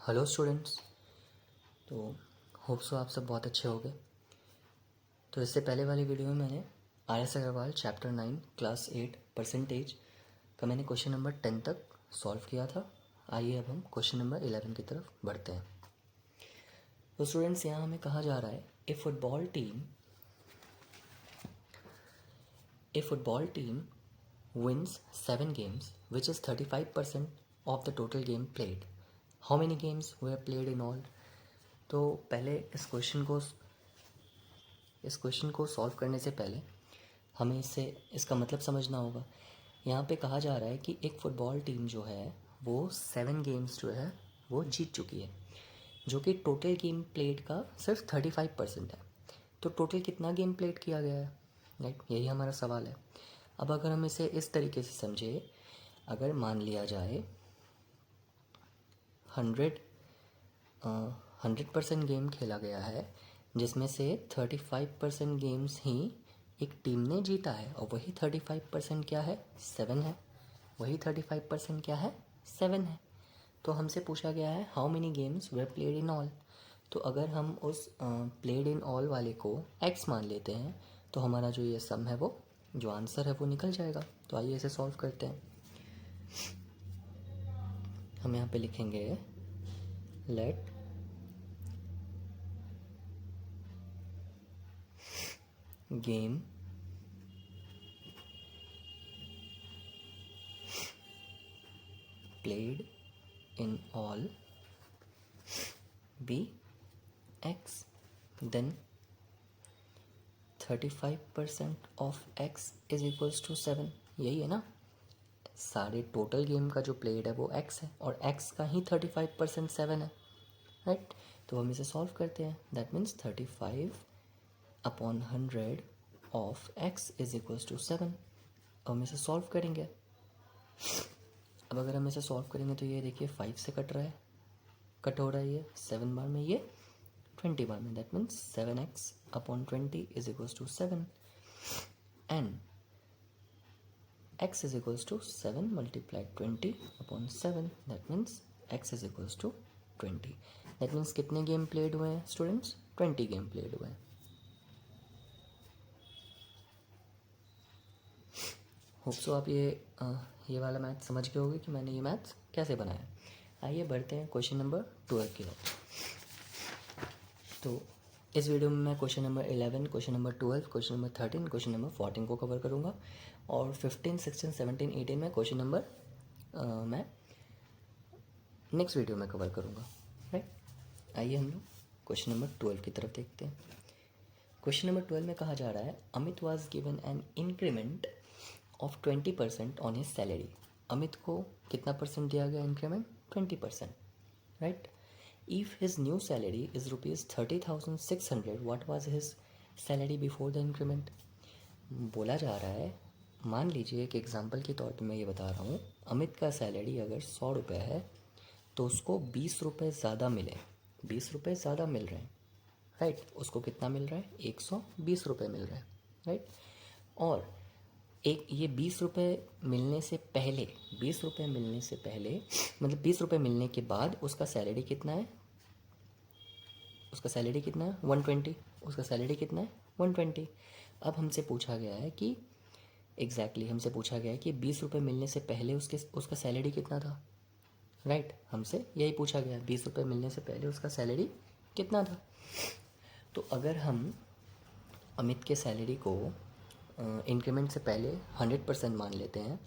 Hello students. तो hope so आप सब बहुत अच्छे होंगे। तो इससे पहले वाली वीडियो में मैंने RS Aggarwal chapter 9 class 8 percentage का मैंने क्वेश्चन नंबर 10 तक सॉल्व किया था। आइए अब हम क्वेश्चन नंबर 11 की तरफ बढ़ते हैं। तो स्टूडेंट्स, यहाँ हमें कहा जा रहा है ए football team wins 7 games, which is 35% of the total game played. How many games were played in all? तो पहले इस क्वेश्चन को सॉल्व करने से पहले हमें इसका मतलब समझना होगा। यहाँ पे कहा जा रहा है कि एक फ़ुटबॉल टीम जो है वो 7 गेम्स जो है वो जीत चुकी है, जो कि टोटल गेम प्लेड का सिर्फ 35% है। तो टोटल कितना गेम प्लेड किया गया है, राइट? यही हमारा सवाल है। अब अगर हम इसे इस तरीके से समझे, अगर मान लिया जाए 100% गेम खेला गया है, जिसमें से 35% गेम्स ही एक टीम ने जीता है, और वही 35% क्या है? 7 है। वही 35% क्या है? 7 है। तो हमसे पूछा गया है how many games were played in all. तो अगर हम उस प्लेड इन ऑल वाले को x मान लेते हैं, तो हमारा जो ये सम है, वो जो आंसर है वो निकल जाएगा। तो आइए इसे सॉल्व करते हैं। हम यहाँ पे लिखेंगे let game played in all be x, then 35% of x is equals to 7। यही है ना? सारे टोटल गेम का जो प्लेड है वो x है, और x का ही 35% 7 है, राइट? तो हम इसे सॉल्व करते हैं। That means 35/100 of x is equals to 7। अब हम इसे सॉल्व करेंगे। अब अगर हम इसे सॉल्व करेंगे तो ये देखिए 5 से कट हो रहा है ये 7 बार में, ये 20 बार में। That means 7x/20 is equals to 7 and x is equals to 7 multiply 20/7। That means x is equals to 20। That means कितने गेम प्लेड हुए हैं स्टूडेंट्स? 20 गेम प्लेड हुए हैं। होप सो आप ये वाला मैथ समझ गए होंगे कि मैंने ये मैथ कैसे बनाया। आइए बढ़ते हैं क्वेश्चन नंबर 12 की ओर। तो इस वीडियो में मैं question number 11, question number 12, question number 13, question number 14 को कवर करूँगा, और 15, 16, 17, 18 में क्वेश्चन नंबर मैं नेक्स्ट वीडियो में कवर करूँगा, राइट? आइए हम लोग क्वेश्चन नंबर 12 की तरफ देखते हैं। क्वेश्चन नंबर 12 में कहा जा रहा है Amit was given an increment of 20% on his salary. Amit को कितना परसेंट दिया गया increment? 20%, right? If his new salary is rupees 30,600, what was his salary before the increment? बोला जा रहा है, मान लीजिए कि एग्जाम्पल के तौर पे मैं ये बता रहा हूँ, अमित का सैलरी अगर 100 रुपये है तो उसको 20 रुपये ज़्यादा मिले, 20 रुपये ज़्यादा मिल रहे हैं, राइट? उसको कितना मिल रहा है? 120 रुपये मिल रहा है, राइट? और एक ये 20 रुपये मिलने से पहले, 20 रुपये मिलने से पहले मतलब 20 रुपये मिलने के बाद उसका सैलरी कितना है? उसका सैलरी कितना है? 120। उसका सैलरी कितना है? 120। अब हमसे पूछा गया है कि हमसे पूछा गया है कि 20 रुपये मिलने से पहले उसका सैलरी कितना था, राइट? हमसे यही पूछा गया, 20 रुपये मिलने से पहले उसका सैलरी कितना था। तो अगर हम अमित के सैलरी को इंक्रीमेंट से पहले 100% मान लेते हैं,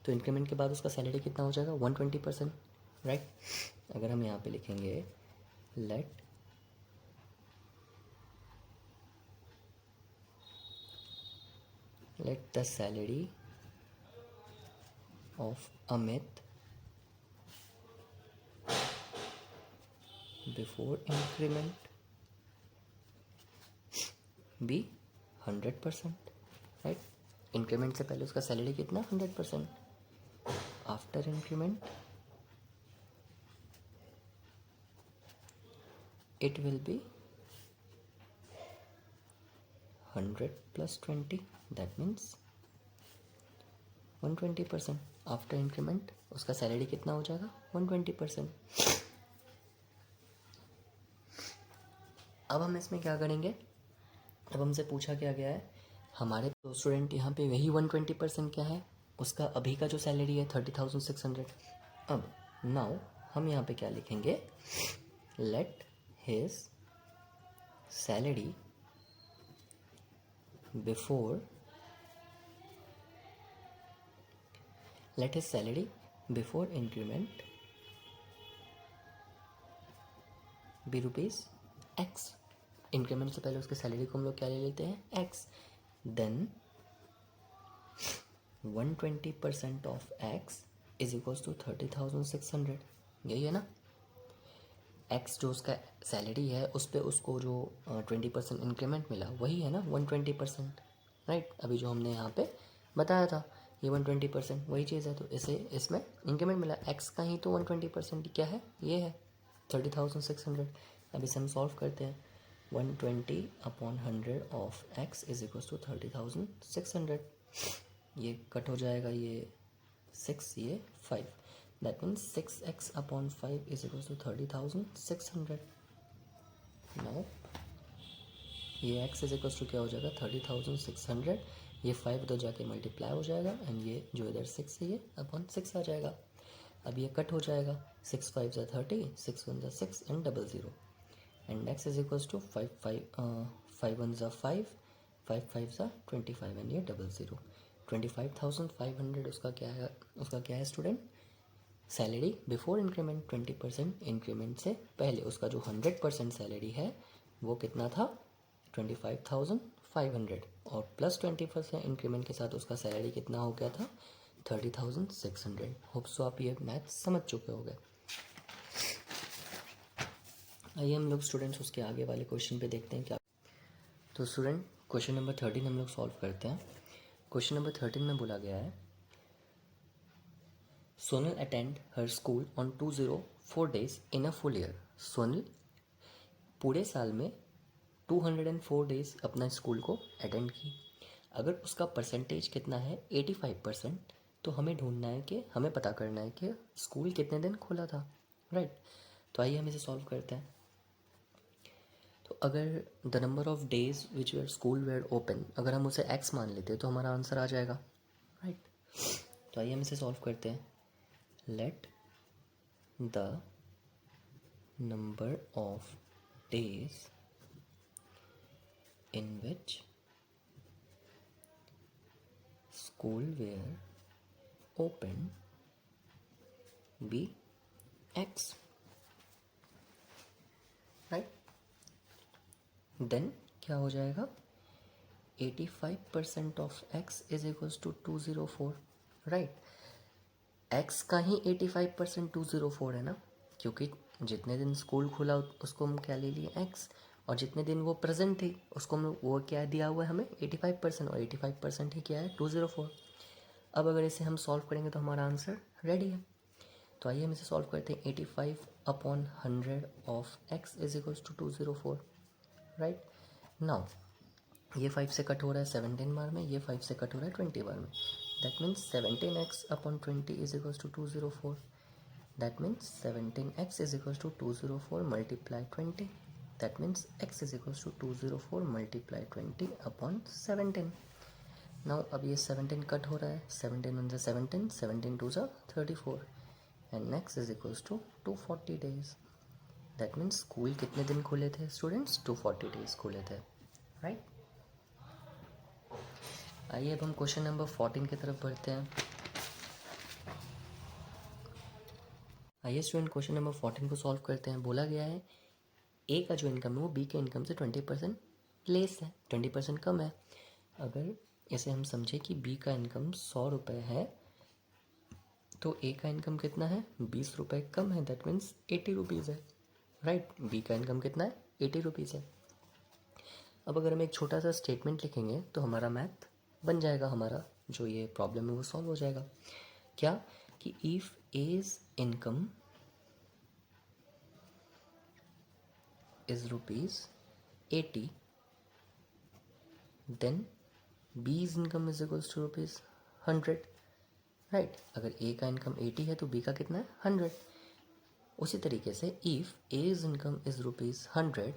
तो इंक्रीमेंट के बाद उसका सैलरी कितना हो जाएगा? 120%, राइट? अगर हम यहाँ पे लिखेंगे let the salary of Amit before increment be 100%, right? Increment से पहले उसका सैलरी कितना? 100%। After increment it will be 100 + 20, that means 120%। After increment उसका सैलरी कितना हो जाएगा? 120%। अब हम इसमें क्या करेंगे, अब हमसे पूछा क्या गया है, हमारे स्टूडेंट यहाँ पे वही 120% क्या है, उसका अभी का जो सैलरी है 30,600। अब नाउ हम यहाँ पे क्या लिखेंगे, late his salary before, let his salary before increment be rupees x। Increment से पहले उसके सैलरी को हम लोग क्या ले लेते हैं, x। Then 120% of x is equals to 30,600, यही है ना। x जो उसका सैलरी है उस पर उसको जो 20% इंक्रीमेंट मिला वही है ना 120%, राइट। अभी जो हमने यहाँ पे बताया था ये 120% वही चीज़ है, तो इसे इसमें इंक्रीमेंट मिला, x का ही तो 120% क्या है, ये है 30,600। अब इसे हम सॉल्व करते हैं, 120/100 of x is equal to 30,600। ये कट हो जाएगा, ये 6 ये 5, that means 6x/5 is equal to 30,600। Now ये x इज इक्वल टू क्या हो जाएगा 30,600, ये 5 तो जाके मल्टीप्लाई हो जाएगा एंड ये जो इधर 6 है ये अपॉन 6 आ जाएगा। अब ये कट हो जाएगा, 6 5 ज़ा 30, 6 1 ज़ा 6 and 00 and x is equal to 5 1 ज़ा 5, 5 5 ज़ा 25 एंड ये 00। 25,500 उसका क्या है student, salary before increment. 20% increment से पहले उसका जो 100% सैलरी है वो कितना था 25,500, और प्लस 20% इंक्रीमेंट के साथ उसका सैलरी कितना हो गया था 30,600। होप सो आप ये मैथ समझ चुके होंगे। आइए हम लोग स्टूडेंट्स उसके आगे वाले क्वेश्चन पे देखते हैं क्या। तो स्टूडेंट क्वेश्चन नंबर 13 हम लोग सॉल्व करते हैं। क्वेश्चन नंबर 13 में बोला गया है, Sonal attend her school on 204 days in a full year. Sonal पूरे साल में 204 डेज अपना स्कूल को अटेंड की। अगर उसका परसेंटेज कितना है 85%, तो हमें ढूंढना है कि हमें पता करना है कि स्कूल कितने दिन खुला था, राइट। तो आइए हम इसे सॉल्व करते हैं। तो अगर the number of days which were school were open, अगर हम उसे x मान लेते हैं तो हमारा आंसर आ जाएगा, राइट। तो आइए हम इसे सॉल्व करते हैं। Let the number of days in which school were open be x, right। then क्या हो जाएगा 85% of x is equals to 204, right. x का ही 85% 204 है ना, क्योंकि जितने दिन स्कूल खुला उसको हम क्या ले लिए x, और जितने दिन वो प्रेजेंट थी उसको हम वो क्या दिया हुआ है हमें 85%, और 85% ही क्या है 204। अब अगर इसे हम सॉल्व करेंगे तो हमारा आंसर रेडी है। तो आइए हम इसे सॉल्व करते हैं। 85/100 of x is equals to 204, right. Now ये 5 से कट हो रहा है 17 बार में, ये 5 से कट हो रहा है 20 बार में, that means 17x/20 is equals to 204। That means 17x is equals to 204 multiply 20, that means x is equals to 204 multiply 20/17। Now अब ये 17 कट हो रहा है, 17 1 ज़ा 17, 17 2 ज़ा 34 and x is equals to 240 days. That means school कितने दिन खुले थे स्टूडेंट्स, 240 डेज खुले थे, राइट। आइए अब हम क्वेश्चन नंबर 14 की तरफ बढ़ते हैं। आइए स्टूडेंट क्वेश्चन नंबर 14 को सॉल्व करते हैं। बोला गया है ए का जो इनकम है वो बी के इनकम से 20% लेस है, 20% कम है। अगर इसे हम समझे कि बी का इनकम 100 रुपये है तो ए का इनकम कितना है 20 रुपये कम है, दैट मीन्स 80 रुपीज़ है, राइट। बी का इनकम कितना है 80 रुपीज़ है। अब अगर हम एक छोटा सा स्टेटमेंट लिखेंगे तो हमारा मैथ बन जाएगा, हमारा जो ये प्रॉब्लम है वो सॉल्व हो जाएगा। क्या कि if A's income is ₹80 then B's income is equals to ₹100, right. अगर ए का इनकम 80 है तो बी का कितना है 100। उसी तरीके से if A's income is ₹100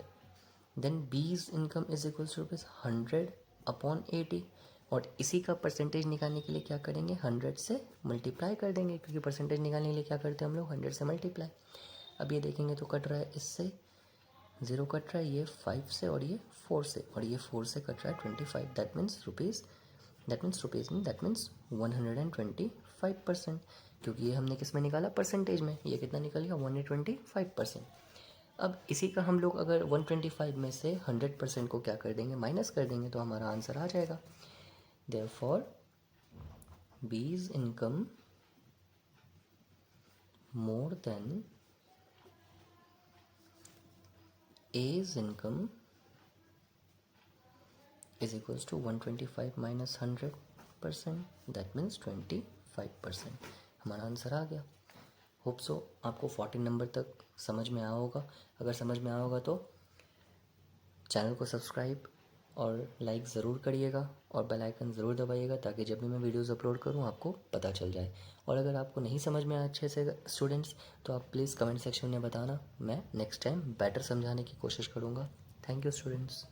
then B's income is equals to rupees 100/80, और इसी का परसेंटेज निकालने के लिए क्या करेंगे, 100 से मल्टीप्लाई कर देंगे, क्योंकि परसेंटेज निकालने के लिए क्या करते हैं हम लोग, 100 से मल्टीप्लाई। अब ये देखेंगे तो कट रहा है, इससे 0 कट रहा है, ये 5 से और ये 4 से, और ये 4 से कट रहा है 25। That means rupees, that means 125%, क्योंकि ये हमने किस में निकाला, परसेंटेज में। ये कितना निकल गया, 125%। अब इसी का हम लोग अगर 125 में से 100% को क्या कर देंगे, माइनस कर देंगे, तो हमारा आंसर आ जाएगा। देयरफॉर बीज income more than A's income is equals to 125 minus 100%, that means 25%। हमारा आंसर आ गया। होप सो आपको 14 नंबर तक समझ में आया होगा। अगर समझ में आया होगा तो चैनल को सब्सक्राइब और लाइक ज़रूर करिएगा, और बेल आइकन ज़रूर दबाइएगा, ताकि जब भी मैं वीडियोज़ अपलोड करूँ आपको पता चल जाए। और अगर आपको नहीं समझ में आया अच्छे से स्टूडेंट्स, तो आप प्लीज़ कमेंट सेक्शन में बताना, मैं नेक्स्ट टाइम बेटर समझाने की कोशिश करूँगा। Thank you students.